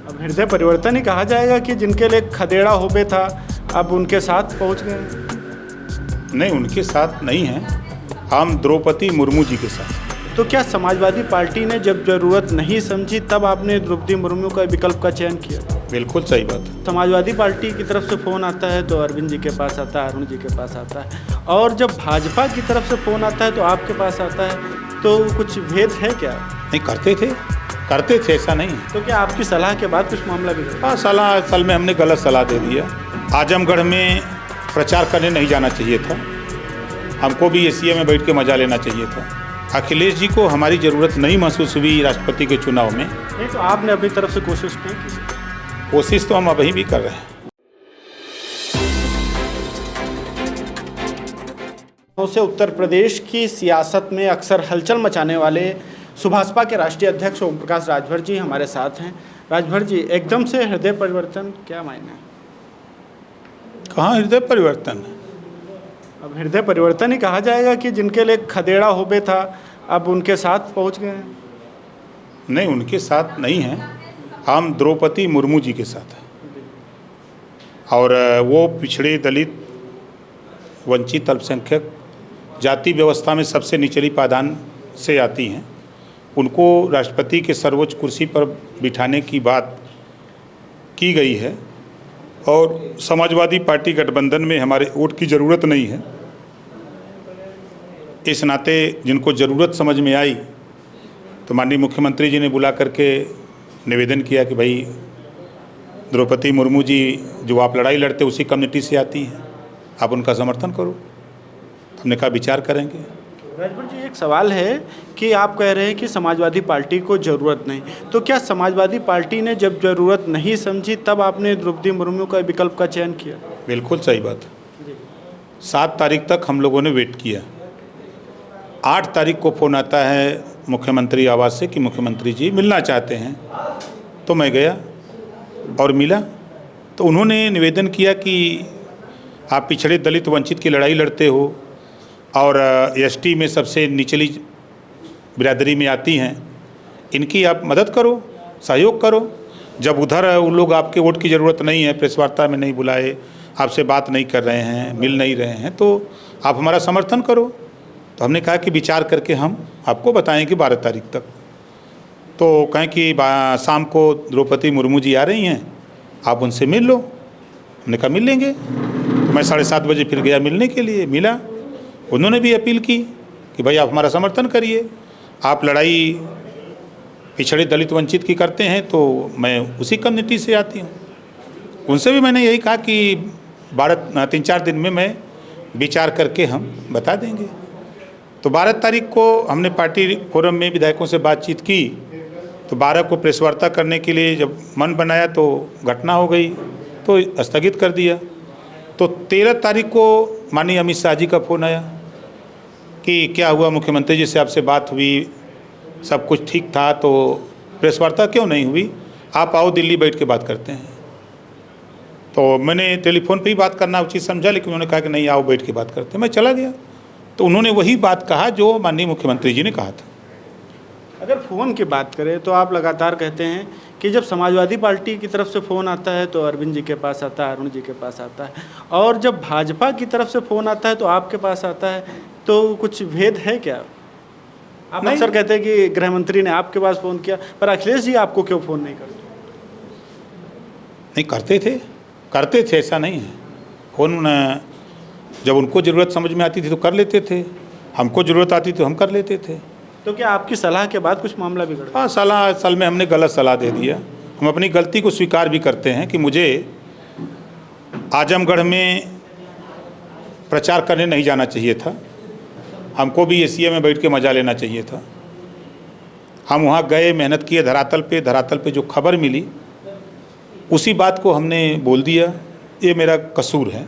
अब हृदय परिवर्तन ही कहा जाएगा कि जिनके लिए खदेड़ा होबे था, अब उनके साथ पहुंच गए। नहीं, उनके साथ नहीं हैं, हम द्रौपदी मुर्मू जी के साथ। तो क्या समाजवादी पार्टी ने जब जरूरत नहीं समझी तब आपने द्रौपदी मुर्मू का विकल्प का चयन किया? बिल्कुल सही बात है। समाजवादी पार्टी की तरफ से फ़ोन आता है तो अरविंद जी के पास आता है, अरुण जी के पास आता है, और जब भाजपा की तरफ से फ़ोन आता है तो आपके पास आता है, तो कुछ भेद है क्या? नहीं, करते थे, ऐसा नहीं है। तो क्या आपकी सलाह के बाद कुछ मामला बिगड़ा? हाँ, सलाह असल में हमने गलत सलाह दे दिया। आजमगढ़ में प्रचार करने नहीं जाना चाहिए था, हमको भी एसीए में बैठ के मजा लेना चाहिए था। अखिलेश जी को हमारी ज़रूरत नहीं महसूस हुई राष्ट्रपति के चुनाव में। नहीं, तो आपने अपनी तरफ से कोशिश की? कोशिश तो हम अभी भी कर रहे हैं। से उत्तर प्रदेश की सियासत में अक्सर हलचल मचाने वाले सुभाषपा के राष्ट्रीय अध्यक्ष ओम प्रकाश राजभर जी हमारे साथ हैं। राजभर जी, एकदम से हृदय परिवर्तन क्या मायने? कहाँ हृदय परिवर्तन? अब हृदय परिवर्तन ही कहा जाएगा कि जिनके लिए खदेड़ा होबे था, अब उनके साथ पहुंच गए। नहीं, उनके साथ नहीं हैं, हम द्रौपदी मुर्मू जी के साथ हैं। और वो पिछड़े, दलित, वंचित, अल्पसंख्यक जाति व्यवस्था में सबसे निचली पायदान से आती हैं। उनको राष्ट्रपति के सर्वोच्च कुर्सी पर बिठाने की बात की गई है और समाजवादी पार्टी गठबंधन में हमारे वोट की ज़रूरत नहीं है। इस नाते जिनको ज़रूरत समझ में आई तो माननीय मुख्यमंत्री जी ने बुला करके निवेदन किया कि भाई द्रौपदी मुर्मू जी जो आप लड़ाई लड़ते उसी कम्युनिटी से आती हैं, आप उनका समर्थन करो। हमने कहा विचार करेंगे। राजभर जी, एक सवाल है कि आप कह रहे हैं कि समाजवादी पार्टी को ज़रूरत नहीं, तो क्या समाजवादी पार्टी ने जब ज़रूरत नहीं समझी तब आपने द्रौपदी मुर्मू का विकल्प का चयन किया? बिल्कुल सही बात है। 7 तारीख तक हम लोगों ने वेट किया। 8 तारीख को फ़ोन आता है मुख्यमंत्री आवास से कि मुख्यमंत्री जी मिलना चाहते हैं। तो मैं गया और मिला, तो उन्होंने निवेदन किया कि आप पिछड़े, दलित, वंचित की लड़ाई लड़ते हो और एसटी में सबसे निचली बिरादरी में आती हैं, इनकी आप मदद करो, सहयोग करो। जब उधर उन लोग आपके वोट की ज़रूरत नहीं है, प्रेस वार्ता में नहीं बुलाए, आपसे बात नहीं कर रहे हैं, मिल नहीं रहे हैं, तो आप हमारा समर्थन करो। तो हमने कहा कि विचार करके हम आपको बताएंगे 12 तारीख तक। तो कहें कि शाम को द्रौपदी मुर्मू जी आ रही हैं, आप उनसे मिल लो। हमने कहा मिल लेंगे। तो मैं 7:30 बजे फिर गया मिलने के लिए, मिला। उन्होंने भी अपील की कि भाई आप हमारा समर्थन करिए, आप लड़ाई पिछड़े, दलित, वंचित की करते हैं तो मैं उसी कम्युनिटी से आती हूँ। उनसे भी मैंने यही कहा कि 3-4 दिन में मैं विचार करके हम बता देंगे। तो 12 तारीख को हमने पार्टी फोरम में विधायकों से बातचीत की, तो 12 को प्रेस वार्ता करने के लिए जब मन बनाया तो घटना हो गई, तो स्थगित कर दिया। तो 13 तारीख को माननीय अमित शाह जी का फ़ोन आया कि क्या हुआ, मुख्यमंत्री जी से आपसे बात हुई, सब कुछ ठीक था, तो प्रेस वार्ता क्यों नहीं हुई, आप आओ दिल्ली बैठ के बात करते हैं। तो मैंने टेलीफोन पे ही बात करना उचित समझा, लेकिन उन्होंने कहा कि नहीं, आओ बैठ के बात करते हैं। मैं चला गया, तो उन्होंने वही बात कहा जो माननीय मुख्यमंत्री जी ने कहा था। अगर फ़ोन की बात करें तो आप लगातार कहते हैं कि जब समाजवादी पार्टी की तरफ से फ़ोन आता है तो अरविंद जी के पास आता है, अरुण जी के पास आता है, और जब भाजपा की तरफ से फ़ोन आता है तो आपके पास आता है, तो कुछ भेद है क्या? आप अक्सर कहते हैं कि गृह मंत्री ने आपके पास फ़ोन किया, पर अखिलेश जी आपको क्यों फ़ोन नहीं करते? नहीं, करते थे, ऐसा नहीं है। फ़ोन जब उनको ज़रूरत समझ में आती थी तो कर लेते थे, हमको ज़रूरत आती तो हम कर लेते थे। तो क्या आपकी सलाह के बाद कुछ मामला बिगड़ा? हाँ, सलाह असल में हमने गलत सलाह दे दिया। हम अपनी गलती को स्वीकार भी करते हैं कि मुझे आजमगढ़ में प्रचार करने नहीं जाना चाहिए था, हमको भी एसीए में बैठ के मजा लेना चाहिए था। हम वहाँ गए, मेहनत किए, धरातल पे जो खबर मिली उसी बात को हमने बोल दिया। ये मेरा कसूर है।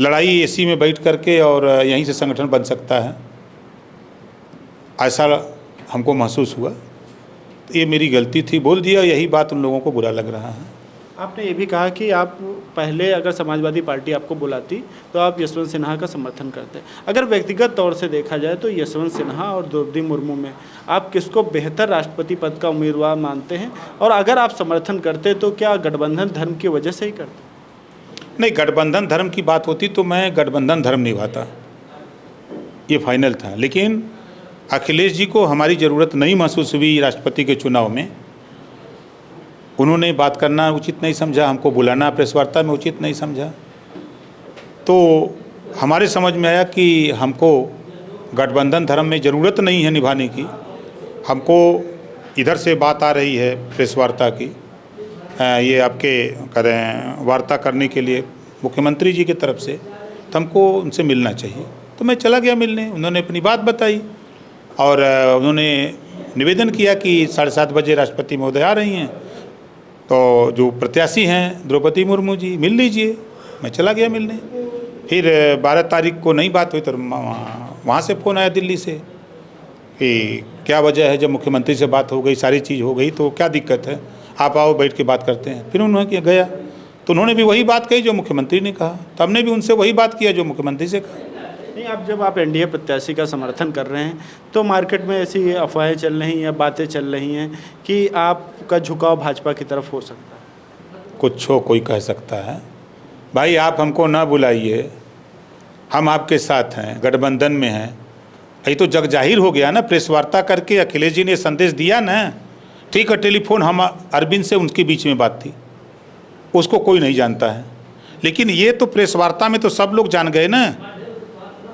लड़ाई एसी में बैठ करके और यहीं से संगठन बन सकता है, ऐसा हमको महसूस हुआ, तो ये मेरी गलती थी, बोल दिया। यही बात उन लोगों को बुरा लग रहा है। आपने ये भी कहा कि आप पहले अगर समाजवादी पार्टी आपको बुलाती तो आप यशवंत सिन्हा का समर्थन करते। अगर व्यक्तिगत तौर से देखा जाए तो यशवंत सिन्हा और द्रौपदी मुर्मू में आप किसको बेहतर राष्ट्रपति पद का उम्मीदवार मानते हैं, और अगर आप समर्थन करते तो क्या गठबंधन धर्म की वजह से ही करते? नहीं, गठबंधन धर्म की बात होती तो मैं गठबंधन धर्म निभाता, ये फाइनल था। लेकिन अखिलेश जी को हमारी ज़रूरत नहीं महसूस हुई राष्ट्रपति के चुनाव में। उन्होंने बात करना उचित नहीं समझा, हमको बुलाना प्रेस वार्ता में उचित नहीं समझा। तो हमारे समझ में आया कि हमको गठबंधन धर्म में ज़रूरत नहीं है निभाने की। हमको इधर से बात आ रही है प्रेस वार्ता की, ये आपके करें वार्ता करने के लिए मुख्यमंत्री जी की तरफ से, तो हमको उनसे मिलना चाहिए। तो मैं चला गया मिलने, उन्होंने अपनी बात बताई और उन्होंने निवेदन किया कि 7:30 बजे राष्ट्रपति महोदय आ रही हैं, तो जो प्रत्याशी हैं द्रौपदी मुर्मू जी, मिल लीजिए। मैं चला गया मिलने। फिर 12 तारीख को नई बात हुई तो वहाँ से फ़ोन आया दिल्ली से कि क्या वजह है, जब मुख्यमंत्री से बात हो गई, सारी चीज़ हो गई, तो क्या दिक्कत है, आप आओ बैठ के बात करते हैं। फिर उन्होंने गया तो उन्होंने भी वही बात कही जो मुख्यमंत्री ने कहा, तो हमने भी उनसे वही बात किया जो मुख्यमंत्री से कहा। नहीं, अब जब आप एनडीए प्रत्याशी का समर्थन कर रहे हैं तो मार्केट में ऐसी अफवाहें चल रही हैं या बातें चल रही हैं कि आपका झुकाव भाजपा की तरफ हो सकता है। कुछ हो, कोई कह सकता है। भाई आप हमको ना बुलाइए, हम आपके साथ हैं, गठबंधन में हैं, ये तो जग जाहिर हो गया ना। प्रेस वार्ता करके अखिलेश जी ने संदेश दिया ना। ठीक है, टेलीफोन हम अरविंद से उनके बीच में बात थी, उसको कोई नहीं जानता है। लेकिन ये तो प्रेस वार्ता में तो सब लोग जान गए ना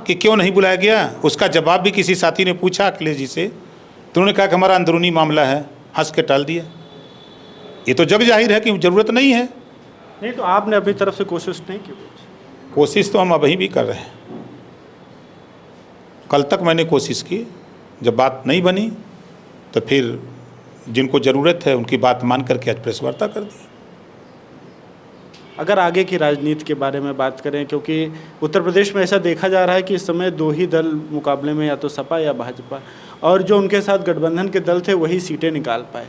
कि क्यों नहीं बुलाया गया। उसका जवाब भी किसी साथी ने पूछा अखिलेश जी से, तो उन्होंने कहा कि हमारा अंदरूनी मामला है, हंस के टाल दिया। ये तो जग जाहिर है कि ज़रूरत नहीं है। नहीं, तो आपने अपनी तरफ से कोशिश नहीं की? कोशिश तो हम अभी भी कर रहे हैं। कल तक मैंने कोशिश की, जब बात नहीं बनी तो फिर जिनको ज़रूरत है उनकी बात मान करके आज प्रेस वार्ता कर दी। अगर आगे की राजनीति के बारे में बात करें, क्योंकि उत्तर प्रदेश में ऐसा देखा जा रहा है कि इस समय 2 ही दल मुकाबले में, या तो सपा या भाजपा, और जो उनके साथ गठबंधन के दल थे वही सीटें निकाल पाए,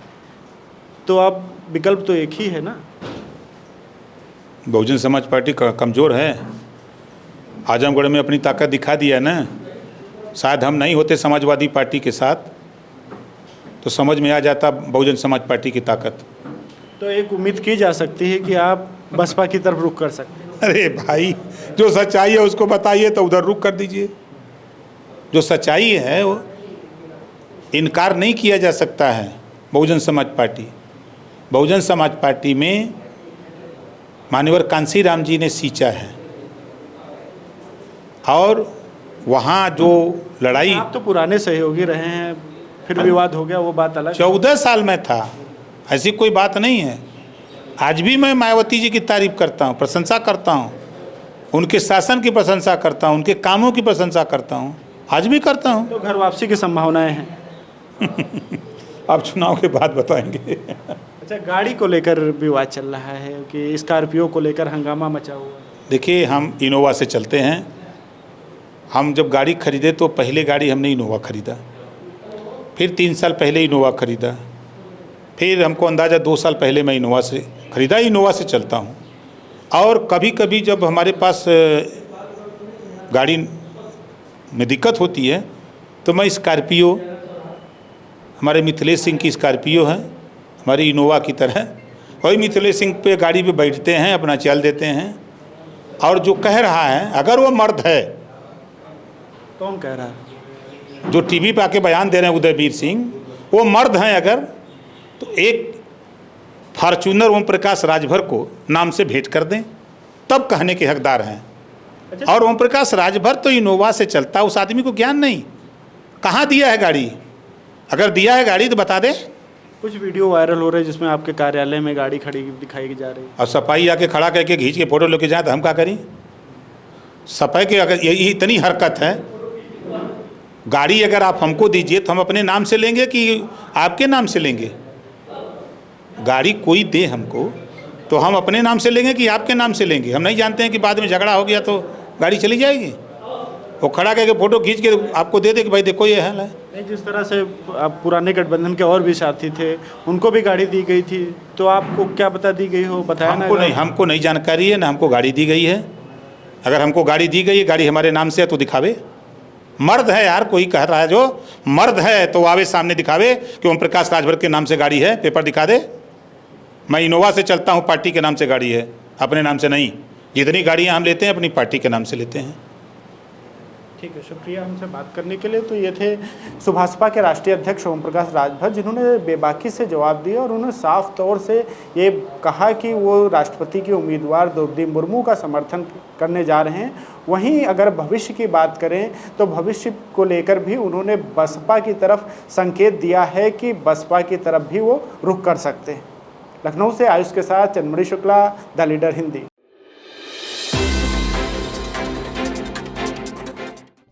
तो अब विकल्प तो एक ही है ना। बहुजन समाज पार्टी कमज़ोर है, आजमगढ़ में अपनी ताकत दिखा दिया ना। शायद हम नहीं होते समाजवादी पार्टी के साथ तो समझ में आ जाता बहुजन समाज पार्टी की ताकत। तो एक उम्मीद की जा सकती है कि आप बसपा की तरफ रुख कर सकते हैं। अरे भाई, जो सच्चाई है उसको बताइए तो उधर रुख कर दीजिए। जो सच्चाई है वो इनकार नहीं किया जा सकता है। बहुजन समाज पार्टी में मान्यवर कांसीराम जी ने सींचा है, और वहाँ जो लड़ाई, आप तो पुराने सहयोगी रहे हैं, फिर विवाद हो गया, वो बात अलग। 14 साल में था, ऐसी कोई बात नहीं है। आज भी मैं मायावती जी की तारीफ करता हूँ, प्रशंसा करता हूँ, उनके शासन की प्रशंसा करता हूँ, उनके कामों की प्रशंसा करता हूँ, आज भी करता हूँ। तो घर वापसी की संभावनाएं हैं? आप चुनाव के बाद बताएंगे। अच्छा, गाड़ी को लेकर विवाद चल रहा है कि स्कॉर्पियो को लेकर हंगामा मचा हुआ है। देखिए, हम इनोवा से चलते हैं। हम जब गाड़ी खरीदे तो पहले गाड़ी हमने इनोवा खरीदा, फिर 3 साल पहले इनोवा खरीदा, फिर हमको अंदाज़ा 2 साल पहले मैं इनोवा से ख़रीदा, इनोवा से चलता हूँ। और कभी कभी जब हमारे पास गाड़ी में दिक्कत होती है तो मैं स्कॉर्पियो, हमारे मिथिलेश सिंह की स्कॉर्पियो है, हमारी इनोवा की तरह, वही मिथिलेश सिंह पे गाड़ी पे बैठते हैं, अपना चल देते हैं। और जो कह रहा है, अगर वो मर्द है, कौन कह रहा है? जो टीवी पे आके बयान दे रहे हैं उदयवीर सिंह, वो मर्द हैं अगर, तो एक फॉर्च्यूनर ओम प्रकाश राजभर को नाम से भेंट कर दें, तब कहने के हकदार हैं। अच्छा। और ओम प्रकाश राजभर तो इनोवा से चलता, उस आदमी को ज्ञान नहीं। कहाँ दिया है गाड़ी? अगर दिया है गाड़ी तो बता दे। कुछ वीडियो वायरल हो रहे हैं जिसमें आपके कार्यालय में गाड़ी खड़ी दिखाई जा रही है, और सफाई आके खड़ा करके खींच के फोटो लेके जाए तो हम क्या करें? सफाई के अगर यही इतनी हरकत है, गाड़ी अगर आप हमको दीजिए तो हम अपने नाम से लेंगे कि आपके नाम से लेंगे? गाड़ी कोई दे हमको तो हम अपने नाम से लेंगे कि आपके नाम से लेंगे? हम नहीं जानते हैं कि बाद में झगड़ा हो गया तो गाड़ी चली जाएगी। वो खड़ा करके फ़ोटो खींच के आपको दे दे कि भाई देखो ये हाल है। नहीं, जिस तरह से आप पुराने गठबंधन के और भी साथी थे, उनको भी गाड़ी दी गई थी, तो आपको क्या बता दी गई हो, बताया ना? हमको नहीं जानकारी है, ना हमको गाड़ी दी गई है। अगर हमको गाड़ी दी गई है, गाड़ी हमारे नाम से है तो दिखावे। मर्द है यार, कोई कह रहा है जो मर्द है तो आवे सामने दिखावे कि ओम प्रकाश राजभर के नाम से गाड़ी है, पेपर दिखा दे। मैं इनोवा से चलता हूँ, पार्टी के नाम से गाड़ी है, अपने नाम से नहीं। जितनी गाड़ियाँ हम लेते हैं अपनी पार्टी के नाम से लेते हैं। ठीक है, शुक्रिया हमसे बात करने के लिए। तो ये थे सुभाषपा के राष्ट्रीय अध्यक्ष ओम प्रकाश राजभर, जिन्होंने बेबाकी से जवाब दिया और उन्होंने साफ तौर से ये कहा कि वो राष्ट्रपति की उम्मीदवार द्रौपदी मुर्मू का समर्थन करने जा रहे हैं। वहीं अगर भविष्य की बात करें तो भविष्य को लेकर भी उन्होंने बसपा की तरफ संकेत दिया है कि बसपा की तरफ भी वो रुख कर सकते हैं। लखनऊ से आयुष के साथ चंद्रमणि शुक्ला, द लीडर हिंदी।